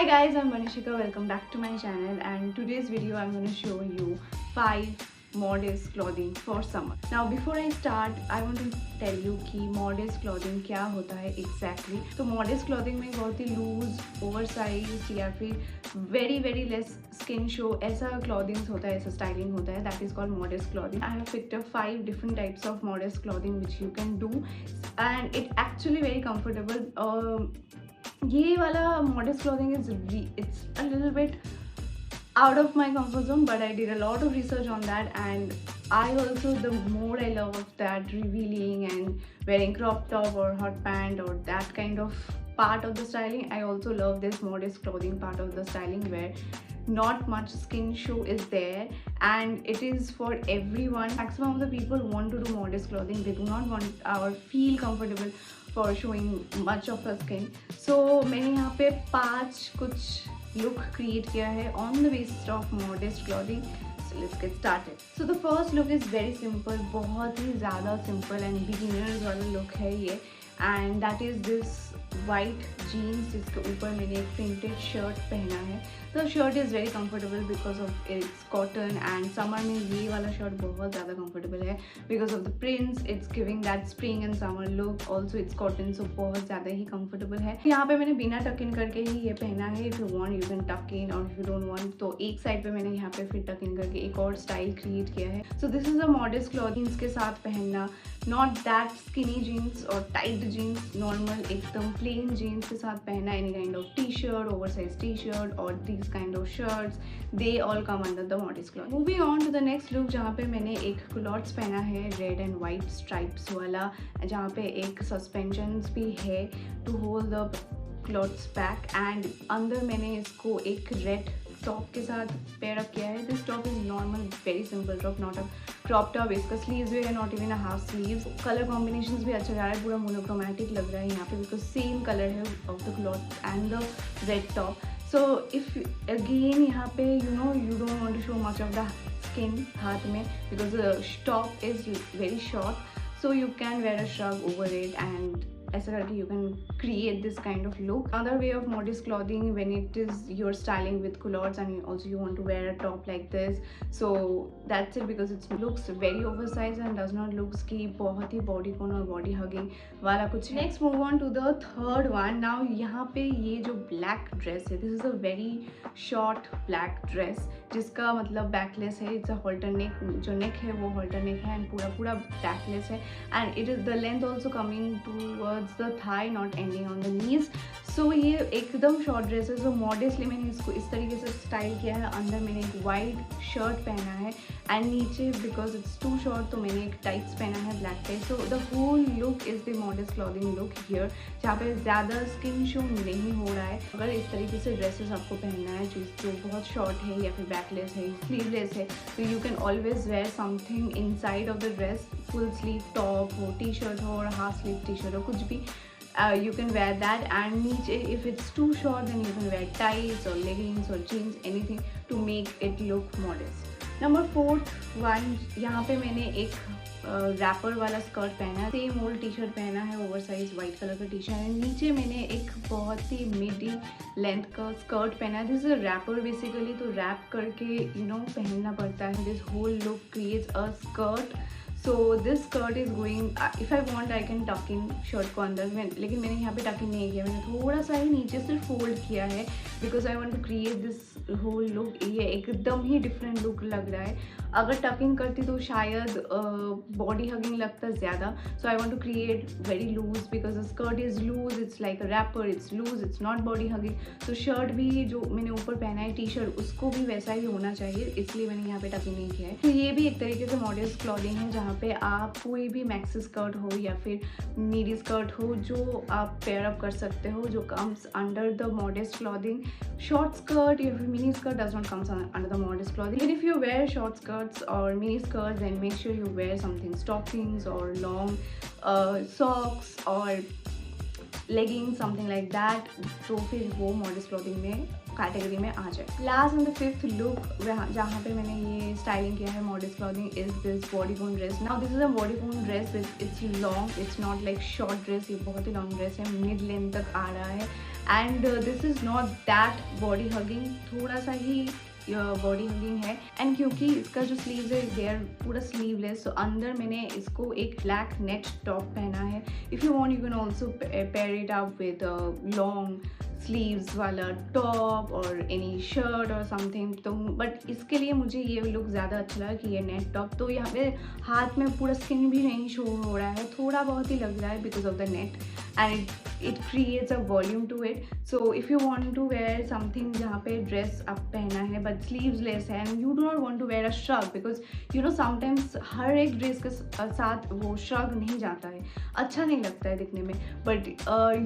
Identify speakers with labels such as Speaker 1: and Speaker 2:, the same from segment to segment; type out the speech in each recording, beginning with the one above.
Speaker 1: guys, I'm Manishika. Welcome back to my channel, and today's video I'm going to show you 5 modest clothing for summer. Now before I start, I want to tell you कि modest clothing क्या होता है exactly. तो modest clothing में बहुत ही loose, oversized या फिर very less skin show ऐसा clothing होता है, ऐसा styling होता है. That is called modest clothing. I have picked up 5 different types of modest clothing which you can do, and it actually very comfortable. ये वाला modest clothing it's a little bit out of my comfort zone, but I did a lot of research on that, and I also, the more I love that revealing and wearing crop top or hot pant or that kind of part of the styling, I also love this modest clothing part of the styling where not much skin show is there, and it is for everyone. Maximum of the people want to do modest clothing. They do not want or feel comfortable for showing much of her skin. So मैंने यहाँ पे 5 कुछ look create किया है on the basis of modest clothing. So let's get started. So the first look is very simple, बहुत ही ज़्यादा simple and beginners वाला look है ये, and that is this white jeans जिसके ऊपर मैंने एक printed shirt पहना है. The shirt is very comfortable because of its cotton, and summer में ये वाला shirt बहुत ज़्यादा comfortable है because of the prints. It's giving that spring and summer look. Also it's cotton, so बहुत ज़्यादा ही comfortable है. यहाँ पे मैंने बिना tuck in करके ही ये पहना है. If you want you can tuck in, or if you don't want तो एक side पे मैंने यहाँ पे फिर tuck in करके एक और style create किया है. So this is a modest clothing के साथ पहनना, not that skinny jeans or tight jeans, normal एकदम plain jeans के साथ पहनना, any kind of t-shirt, oversized t-shirt or these kind of shirts, they all come under the modest clothing. Moving on to the next look, जहाँ पे मैंने एक culottes पहना है red and white stripes वाला, जहाँ पे एक suspensions भी है to hold the cloths back, and अंदर मैंने इसको एक red टॉप के साथ पेयर अप किया है. This top is normal very simple top, not a crop top. इसका स्लीव्स भी है, not even a half sleeves. Colour combinations भी अच्छा जा रहा है, पूरा मोनोक्रोमैटिक लग रहा है यहाँ पे बिकॉज सेम कलर है of the cloth and the red top. So if again यहाँ पे you don't want to show much of the skin हाथ में because the top is very short, so you can wear a shrug over it, and ऐसा करके you can create this kind of look. Another way of modest clothing when it is you're styling with culottes and you want to wear a top like this, so that's it because it looks very oversized and does not look कि बहुत ही body con और body hugging वाला कुछ. Next move on to the third one. Now यहाँ पे ये जो black dress है, this is a very short black dress जिसका मतलब backless है. It's a halter neck, जो neck है वो halter neck है and पूरा backless है, and it is the length also coming towards the thigh, not ending on the knees. So ये एकदम short dress है. So modestly मैंने इसको इस तरीके से स्टाइल किया है. अंदर मैंने एक white shirt पहना है and नीचे because it's too short तो मैंने एक tights पहना है black type. So the whole look is the modest clothing look here, जहाँ पे ज़्यादा skin show नहीं हो रहा है. अगर इस तरीके से dresses आपको पहनना है जो बहुत short है या फिर backless है, sleeveless है, तो you can always wear something inside of the dress, full sleeve top हो, t-shirt हो और half sleeve t-shirt हो, कुछ भी. You can wear that, and नीचे if it's too short then you can wear tights or leggings or jeans, anything to make it look modest. Number 4 one, यहाँ पे मैंने एक रैपर वाला स्कर्ट पहना है. सेम ओल्ड टी शर्ट पहना है, ओवरसाइज वाइट कलर का टी शर्ट है. नीचे मैंने एक बहुत ही मिडी लेंथ का स्कर्ट पहना है. This is a wrapper basically, तो रैप करके पहनना पड़ता है. This whole look creates a skirt. So this skirt is going, if I want I can tuck in shirt को अंदर में, लेकिन मैंने यहाँ पे टक इन नहीं किया. मैंने थोड़ा सा ही नीचे से फोल्ड किया है because I want to create this whole look. ये एकदम ही डिफरेंट लुक लग रहा है. अगर टक इन करती तो शायद बॉडी हगिंग लगता ज़्यादा. So I want to create very loose because the skirt is loose, it's like a wrapper, it's loose, it's not body hugging. तो शर्ट भी जो मैंने ऊपर पहना है टी शर्ट, उसको भी वैसा ही होना चाहिए, इसलिए मैंने यहाँ पे टक इन नहीं किया है. तो ये भी एक तरीके से मॉडस्ट क्लॉथिंग है जहाँ पे आप कोई भी मैक्सी स्कर्ट हो या फिर मीडी स्कर्ट हो जो आप पेयर अप कर सकते हो, जो comes under the modest clothing. Short skirt या फिर mini skirt does not comes under the modest clothing. And if you wear short skirts or mini skirts, then make sure you wear something stockings or long socks or leggings, something like that. तो फिर वो modest clothing में category में आ जाए। Last and the fifth look जहाँ पे मैंने ये स्टाइलिंग किया है modest clothing is this bodycon dress. Now this is a bodycon dress, it's long, it's not like short dress, ये बहुत ही लॉन्ग ड्रेस है, मिड लेंथ तक आ रहा है। And this is not that body hugging, थोड़ा सा ही बॉडी हगिंग है। And क्योंकि इसका जो स्लीव्स है दे आर पूरा स्लीवलेस, तो अंदर मैंने इसको एक ब्लैक नेट टॉप पहना है। If you want you can also pair it up with long sleeves वाला टॉप और एनी शर्ट और समथिंग। तो बट इसके लिए मुझे ये लुक ज़्यादा अच्छा लगा कि ये नेट टॉप, तो यहाँ पे हाथ में पूरा स्किन भी नहीं शो हो रहा है, थोड़ा बहुत ही लग रहा है because of the net and it creates a volume to it. So if you want to wear something जहाँ पे ड्रेस आप पहना है but sleeveless है and you do not want to wear a shrug because you know sometimes हर एक dress के साथ वो shrug नहीं जाता है, अच्छा नहीं लगता है दिखने में, but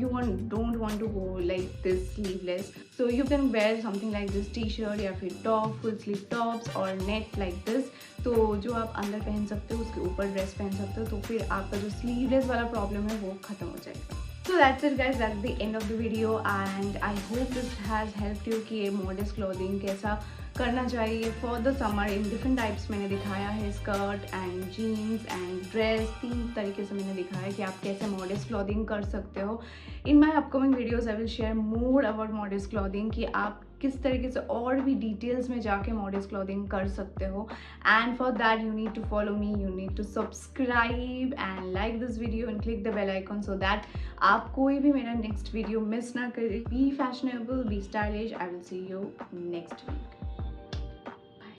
Speaker 1: you don't want to go like this sleeveless, so you can wear something like this t-shirt या फिर top, full sleeve tops और net like this. तो जो आप अंदर पहन सकते हो उसके ऊपर ड्रेस पहन सकते हो, तो फिर आपका जो स्लीवलेस वाला प्रॉब्लम है वो ख़त्म हो जाएगा। So that's it guys, that's the end of the video and I hope this has helped you कि ये modest clothing कैसा करना चाहिए for the summer in different types मैंने दिखाया है, skirt and jeans and dress, 3 तरीके से मैंने दिखाया है कि आप कैसे मॉडेस्ट क्लॉथिंग कर सकते हो। In my upcoming videos I will share more about modest clothing कि आप किस तरीके से और भी डिटेल्स में जाके मॉडेस्ट क्लॉथिंग कर सकते हो। And for that you need to follow me, you need to subscribe and like this video and click the bell icon so that आप कोई भी मेरा नेक्स्ट वीडियो मिस ना करें। Be fashionable, be stylish, I will see you next week.